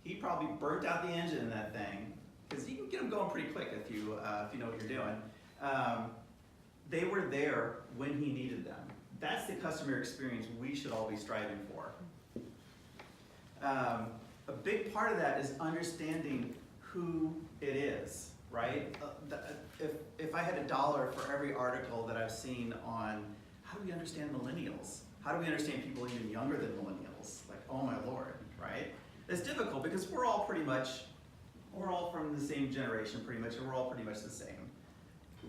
He probably burnt out the engine in that thing, because you can get them going pretty quick if you know what you're doing. They were there when he needed them. That's the customer experience we should all be striving for. A big part of that is understanding who it is, right? If I had $1 for every article that I've seen on how do we understand millennials? How do we understand people even younger than millennials? Like, oh my Lord, right? It's difficult because we're all from the same generation pretty much, and we're all pretty much the same.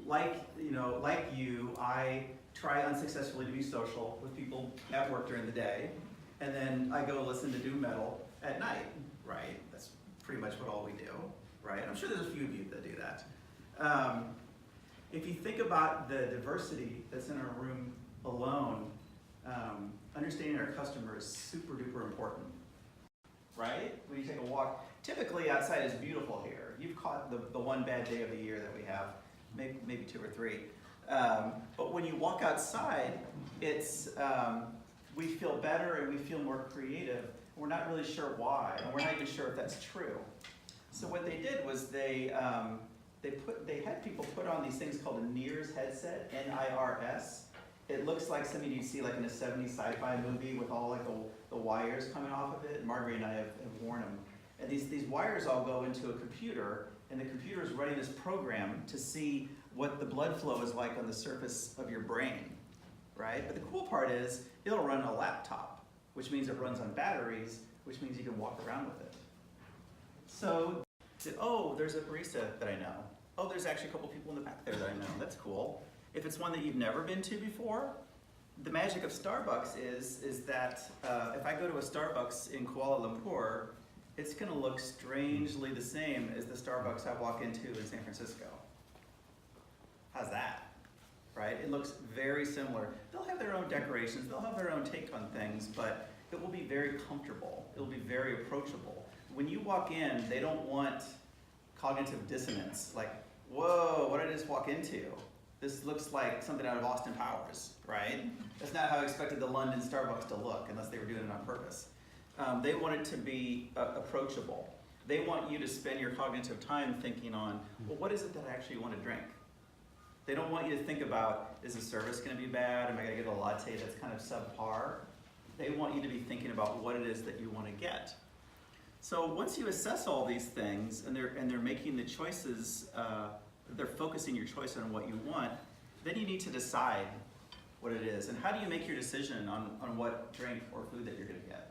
Like you, I try unsuccessfully to be social with people at work during the day, and then I go listen to doom metal at night, right? That's pretty much what all we do, right? I'm sure there's a few of you that do that. If you think about the diversity that's in our room alone, understanding our customer is super duper important, right? When you take a walk, typically outside is beautiful here. You've caught the one bad day of the year that we have, maybe 2 or 3. But when you walk outside, it's we feel better and we feel more creative. We're not really sure why, and we're not even sure if that's true. So what they did was they had people put on these things called a NIRS headset, N-I-R-S. It looks like something you'd see like in a 70s sci-fi movie with all like the wires coming off of it. And Marguerite and I have worn them. And these wires all go into a computer, and the computer is running this program to see what the blood flow is like on the surface of your brain, right? But the cool part is it'll run a laptop, which means it runs on batteries, which means you can walk around with it. So, oh, there's a barista that I know. Oh, there's actually a couple people in the back there that I know. That's cool. If it's one that you've never been to before, the magic of Starbucks is that if I go to a Starbucks in Kuala Lumpur, it's going to look strangely the same as the Starbucks I walk into in San Francisco. How's that? Right? It looks very similar. They'll have their own decorations, they'll have their own take on things, but it will be very comfortable. It'll be very approachable. When you walk in, they don't want cognitive dissonance, like, whoa, what did I just walk into? This looks like something out of Austin Powers, right? That's not how I expected the London Starbucks to look, unless they were doing it on purpose. They want it to be approachable. They want you to spend your cognitive time thinking on, well, what is it that I actually want to drink? They don't want you to think about, is the service going to be bad? Am I going to get a latte that's kind of subpar? They want you to be thinking about what it is that you want to get. So once you assess all these things and they're making the choices, they're focusing your choice on what you want, then you need to decide what it is. And how do you make your decision on what drink or food that you're going to get?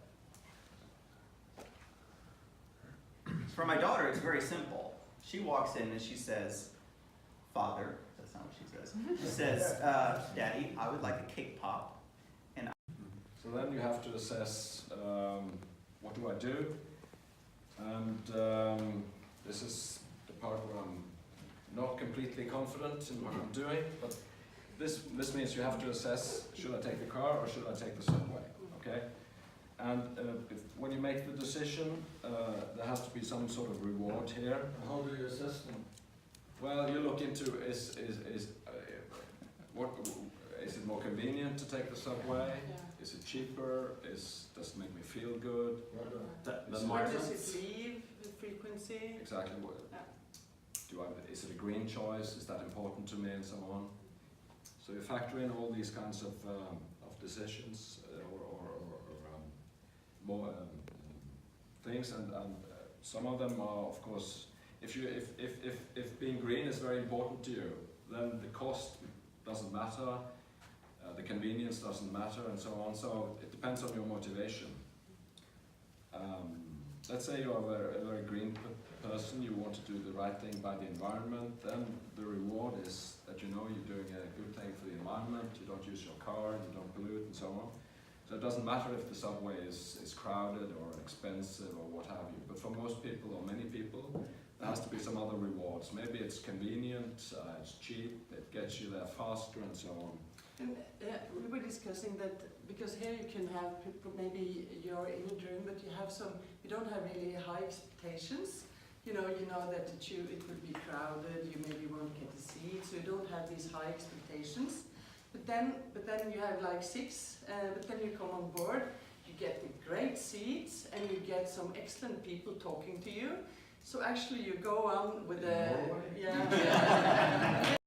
For my daughter, it's very simple. She walks in and she says, Father, that's not what she says. She says, Daddy, I would like a cake pop. And so then you have to assess, what do I do? And this is the part where I'm not completely confident in what I'm doing, but this means you have to assess, should I take the car or should I take the subway, okay? And when you make the decision, there has to be some sort of reward here. How do you assess them? Well, you look into is it more convenient to take the subway? Yeah. Is it cheaper? Does it make me feel good? Where does it leave? The frequency? Exactly. Yeah. Is it a green choice? Is that important to me, and so on? So you factor in all these kinds of decisions or more things, and some of them are, of course, if being green is very important to you, then the cost doesn't matter, the convenience doesn't matter, and so on. So it depends on your motivation. Let's say you're a very green person, you want to do the right thing by the environment, then the reward is that you know you're doing a good thing for the environment, you don't use your car, you don't pollute, and so on. So it doesn't matter if the subway is crowded or expensive or what have you, but for most people or many people, there has to be some other rewards. Maybe it's convenient, it's cheap, it gets you there faster, and so on. And we were discussing that because here you can have people, maybe you're in a dream, but you don't have really high expectations. You know that it will be crowded, you maybe won't get a seat, so you don't have these high expectations. But then you have like 6, but then you come on board, you get the great seats and you get some excellent people talking to you. So actually you go on with In Norway?